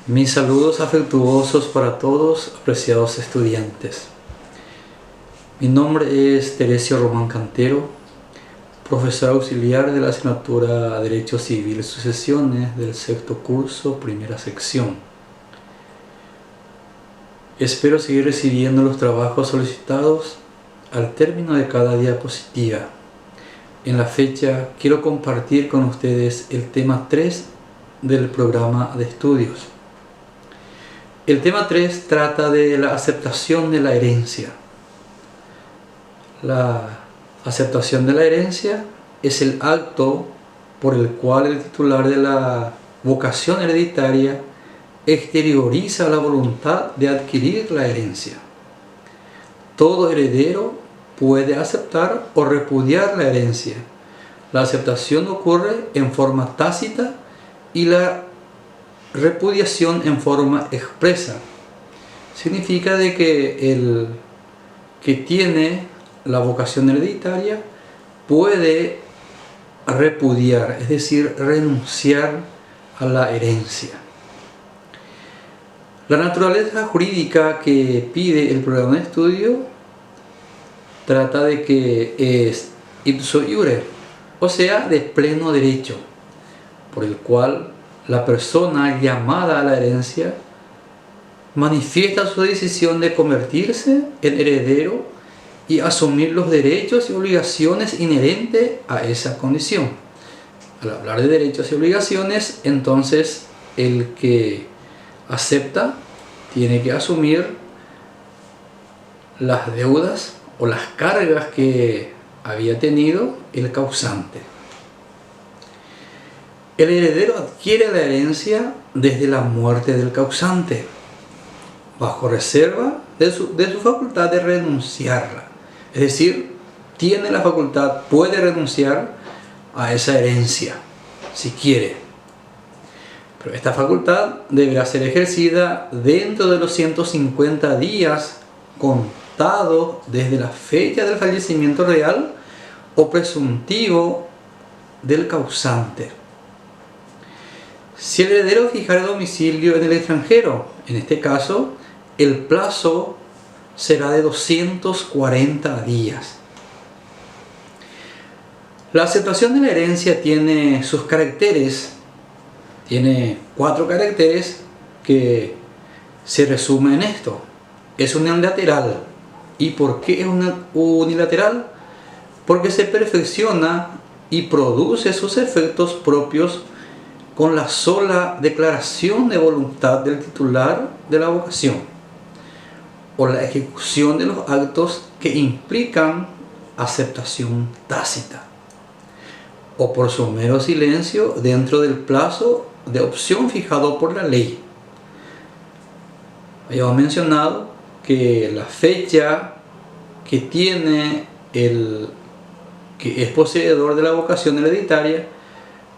Mis saludos afectuosos para todos, apreciados estudiantes. Mi nombre es Teresio Román Cantero, profesor auxiliar de la asignatura Derecho Civil y Sucesiones del sexto curso, primera sección. Espero seguir recibiendo los trabajos solicitados al término de cada diapositiva. En la fecha quiero compartir con ustedes el tema 3 del programa de estudios. El tema 3 trata de la aceptación de la herencia. La aceptación de la herencia es el acto por el cual el titular de la vocación hereditaria exterioriza la voluntad de adquirir la herencia. Todo heredero puede aceptar o repudiar la herencia. La aceptación ocurre en forma tácita y la repudiación en forma expresa. Significa de que el que tiene la vocación hereditaria puede repudiar, es decir, renunciar a la herencia. La naturaleza jurídica que pide el programa de estudio trata de que es ipso iure, o sea, de pleno derecho, por el cual la persona llamada a la herencia manifiesta su decisión de convertirse en heredero y asumir los derechos y obligaciones inherentes a esa condición. Al hablar de derechos y obligaciones, entonces el que acepta tiene que asumir las deudas o las cargas que había tenido el causante. El heredero adquiere la herencia desde la muerte del causante, bajo reserva de su facultad de renunciarla. Es decir, tiene la facultad, puede renunciar a esa herencia, si quiere. Pero esta facultad deberá ser ejercida dentro de los 150 días contados desde la fecha del fallecimiento real o presuntivo del causante. Si el heredero fijara domicilio en el extranjero, en este caso, el plazo será de 240 días. La aceptación de la herencia tiene sus caracteres, tiene 4 caracteres que se resumen en esto. Es unilateral. ¿Y por qué es unilateral? Porque se perfecciona y produce sus efectos propios con la sola declaración de voluntad del titular de la vocación o la ejecución de los actos que implican aceptación tácita o por su mero silencio dentro del plazo de opción fijado por la ley. Habíamos mencionado que la fecha que tiene el que es poseedor de la vocación hereditaria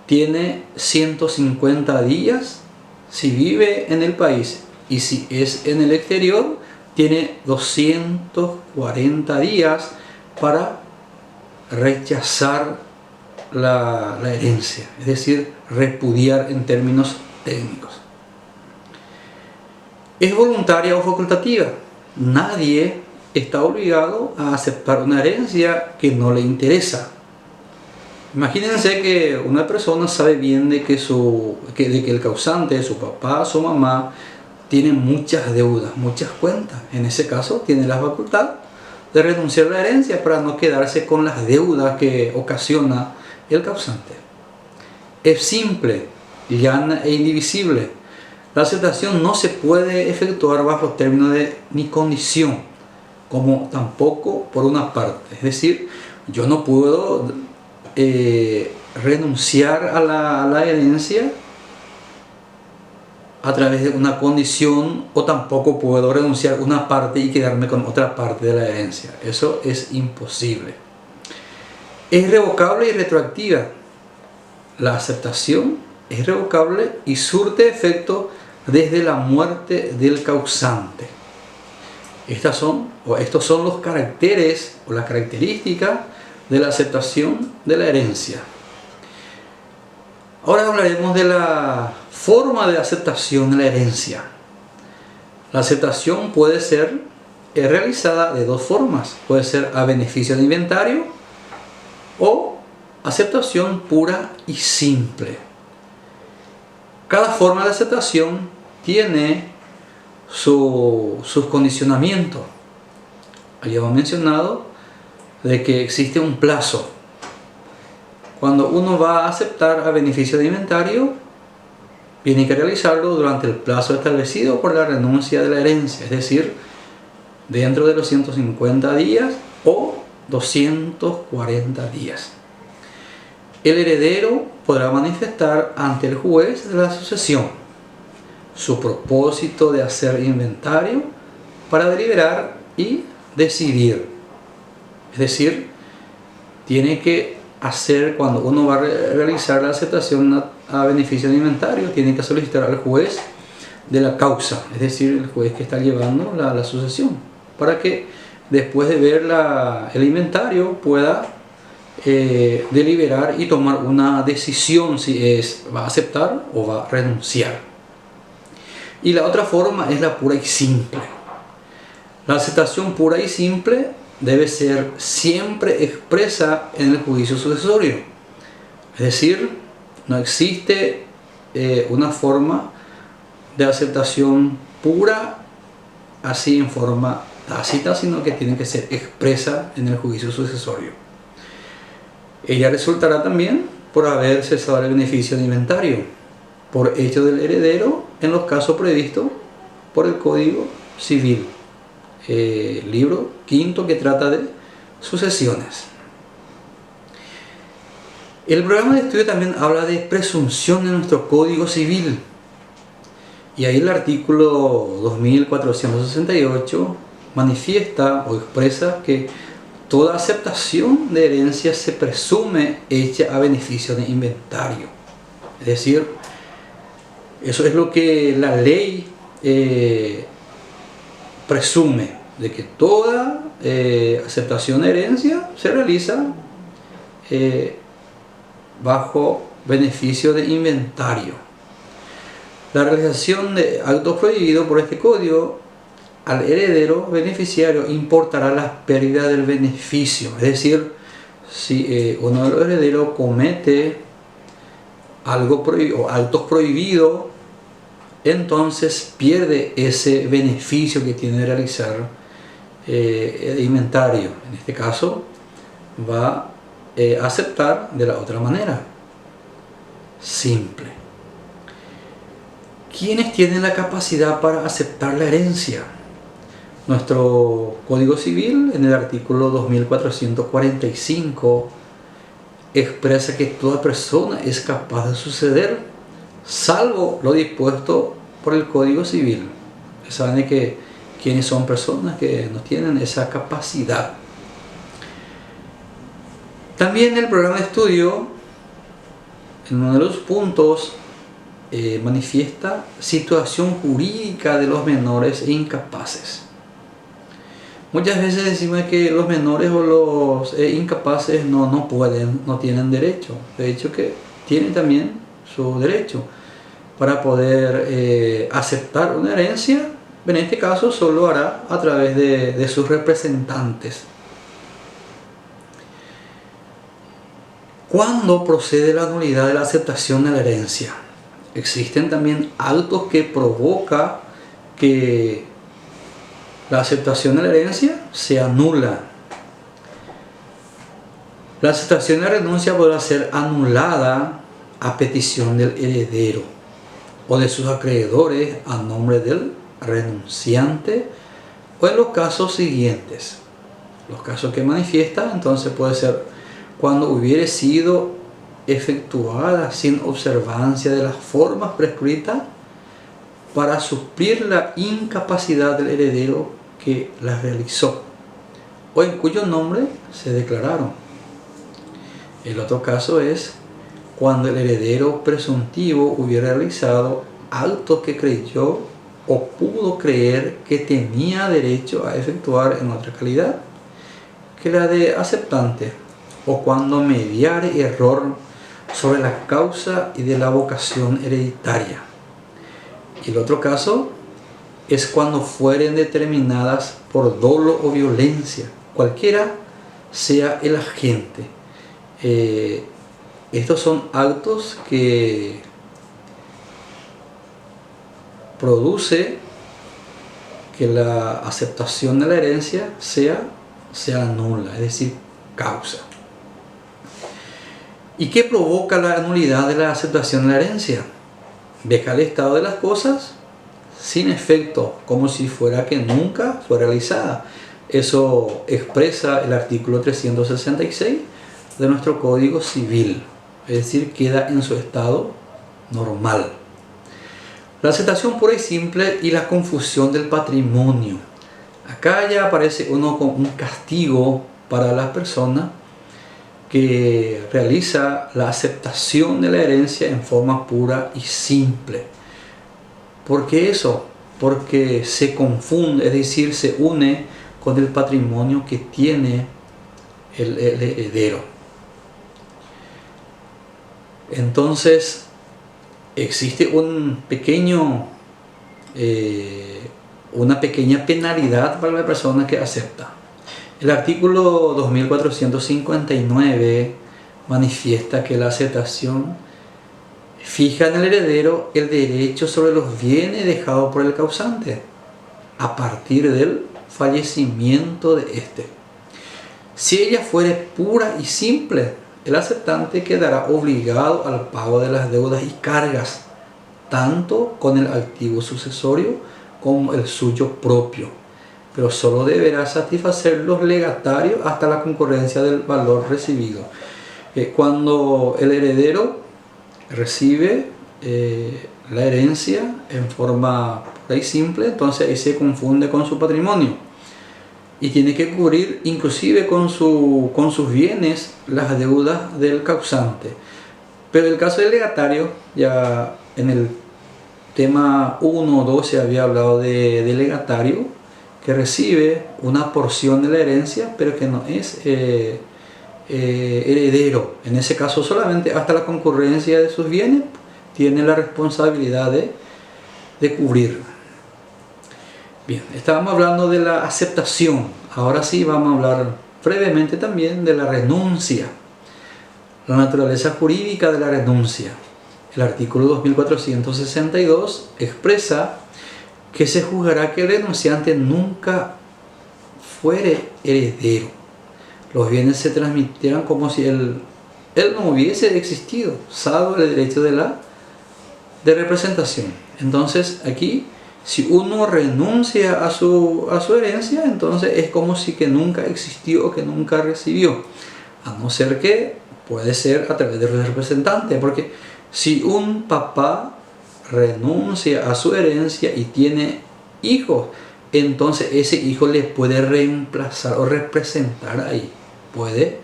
tiene 150 días si vive en el país, y si es en el exterior tiene 240 días para rechazar la herencia, es decir, repudiar en términos técnicos. ¿Es voluntaria o facultativa? Nadie está obligado a aceptar una herencia que no le interesa. Imagínense que una persona sabe bien de que el causante, su papá, su mamá, tiene muchas deudas, muchas cuentas. En ese caso tiene la facultad de renunciar a la herencia para no quedarse con las deudas que ocasiona el causante. Es simple, llana e indivisible. La aceptación no se puede efectuar bajo término de ni condición, como tampoco por una parte. Es decir, yo no puedo renunciar a la herencia a través de una condición, o tampoco puedo renunciar una parte y quedarme con otra parte de la herencia. Eso es imposible. Es revocable y retroactiva. La aceptación es revocable y surte efecto desde la muerte del causante. Estos son los caracteres o las características de la aceptación de la herencia. Ahora hablaremos de la forma de aceptación de la herencia. La aceptación puede ser realizada de dos formas. Puede ser a beneficio de inventario o aceptación pura y simple. Cada forma de aceptación tiene sus condicionamientos. Habíamos mencionado de que existe un plazo. Cuando uno va a aceptar a beneficio de inventario, tiene que realizarlo durante el plazo establecido por la renuncia de la herencia, es decir, dentro de los 150 días o 240 días. El heredero podrá manifestar ante el juez de la sucesión su propósito de hacer inventario para deliberar y decidir. Es decir, tiene que hacer, cuando uno va a realizar la aceptación a beneficio de inventario, tiene que solicitar al juez de la causa, es decir, el juez que está llevando la sucesión, para que después de ver el inventario pueda deliberar y tomar una decisión si va a aceptar o va a renunciar. Y la otra forma es la pura y simple. La aceptación pura y simple debe ser siempre expresa en el juicio sucesorio. Es decir, no existe una forma de aceptación pura así en forma tácita, sino que tiene que ser expresa en el juicio sucesorio. Ella resultará también por haber cesado el beneficio de inventario, por hecho del heredero en los casos previstos por el Código Civil, libro quinto que trata de sucesiones. El programa de estudio también habla de presunción en nuestro Código Civil, y ahí el artículo 2468 manifiesta o expresa que toda aceptación de herencia se presume hecha a beneficio de inventario. Es decir, eso es lo que la ley presume, de que toda aceptación de herencia se realiza bajo beneficio de inventario. La realización de actos prohibidos por este código al heredero beneficiario importará las pérdidas del beneficio. Es decir, si uno de los herederos comete algo prohibido o actos prohibidos, entonces pierde ese beneficio que tiene de realizar el inventario. En este caso va a aceptar de la otra manera, simple. ¿Quiénes tienen la capacidad para aceptar la herencia? Nuestro Código Civil, en el artículo 2445, expresa que toda persona es capaz de suceder, salvo lo dispuesto por el Código Civil. Saben que quienes son personas que no tienen esa capacidad. También el programa de estudio, en uno de los puntos, manifiesta situación jurídica de los menores e incapaces. Muchas veces decimos que los menores o los incapaces no pueden, no tienen derecho. De hecho que tienen también su derecho para poder aceptar una herencia. En este caso solo hará a través de sus representantes. ¿Cuándo procede la nulidad de la aceptación de la herencia? Existen también actos que provocan que la aceptación de la herencia se anula. La aceptación de la renuncia podrá ser anulada a petición del heredero o de sus acreedores a nombre del renunciante, o en los casos siguientes. Los casos que manifiesta, entonces puede ser cuando hubiere sido efectuada sin observancia de las formas prescritas para suplir la incapacidad del heredero que las realizó, o en cuyo nombre se declararon. El otro caso es cuando el heredero presuntivo hubiera realizado actos que creyó o pudo creer que tenía derecho a efectuar en otra calidad que la de aceptante, o cuando mediare error sobre la causa y de la vocación hereditaria. Y el otro caso es cuando fueren determinadas por dolo o violencia, cualquiera sea el agente. Estos son actos que produce que la aceptación de la herencia sea nula, es decir, causa. ¿Y qué provoca la nulidad de la aceptación de la herencia? Deja el estado de las cosas sin efecto, como si fuera que nunca fue realizada. Eso expresa el artículo 366 de nuestro Código Civil, es decir, queda en su estado normal. La aceptación pura y simple y la confusión del patrimonio. Acá ya aparece uno con un castigo para la persona que realiza la aceptación de la herencia en forma pura y simple. ¿Por qué eso? Porque se confunde, es decir, se une con el patrimonio que tiene el heredero. Entonces, existe una pequeña penalidad para la persona que acepta. El artículo 2459 manifiesta que la aceptación fija en el heredero el derecho sobre los bienes dejados por el causante a partir del fallecimiento de éste. Si ella fuere pura y simple, el aceptante quedará obligado al pago de las deudas y cargas, tanto con el activo sucesorio como el suyo propio, pero solo deberá satisfacer los legatarios hasta la concurrencia del valor recibido. Cuando el heredero recibe la herencia en forma pura y simple, entonces ahí se confunde con su patrimonio y tiene que cubrir inclusive con sus bienes las deudas del causante. Pero en el caso del legatario, ya en el tema 1 o 2 se había hablado de legatario que recibe una porción de la herencia pero que no es heredero. En ese caso solamente hasta la concurrencia de sus bienes tiene la responsabilidad de cubrir. Bien, estábamos hablando de la aceptación. Ahora sí vamos a hablar brevemente también de la renuncia. La naturaleza jurídica de la renuncia. El artículo 2462 expresa que se juzgará que el renunciante nunca fuere heredero. Los bienes se transmitieran como si él no hubiese existido, salvo el derecho de representación. Entonces aquí, si uno renuncia a su herencia, entonces es como si que nunca existió o que nunca recibió, a no ser que puede ser a través de representante, porque si un papá renuncia a su herencia y tiene hijos, entonces ese hijo le puede reemplazar o representar ahí, puede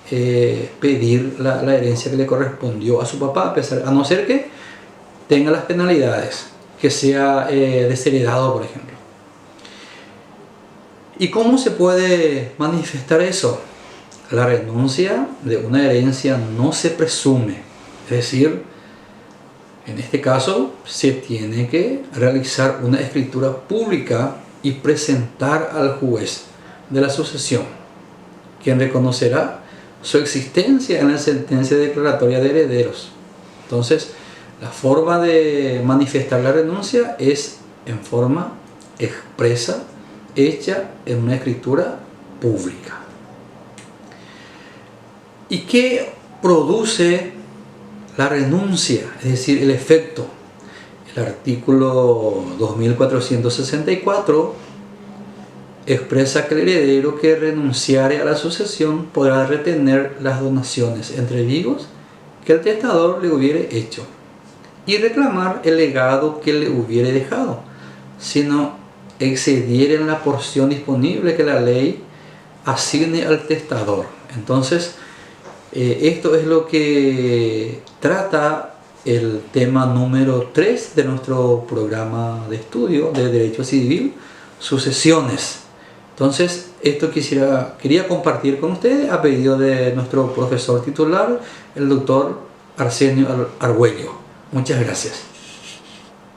pedir la herencia que le correspondió a su papá, a no ser que tenga las penalidades, que sea desheredado, por ejemplo. ¿Y cómo se puede manifestar eso? La renuncia de una herencia no se presume, es decir, en este caso se tiene que realizar una escritura pública y presentar al juez de la sucesión, quien reconocerá su existencia en la sentencia declaratoria de herederos. Entonces, la forma de manifestar la renuncia es en forma expresa, hecha en una escritura pública. ¿Y qué produce la renuncia? Es decir, el efecto. El artículo 2464 expresa que el heredero que renunciare a la sucesión podrá retener las donaciones entre vivos que el testador le hubiere hecho y reclamar el legado que le hubiere dejado, si no excediera en la porción disponible que la ley asigne al testador. Entonces, esto es lo que trata el tema número 3 de nuestro programa de estudio de Derecho Civil, sucesiones. Entonces, esto quería compartir con ustedes a pedido de nuestro profesor titular, el doctor Arsenio Argüello. Muchas gracias.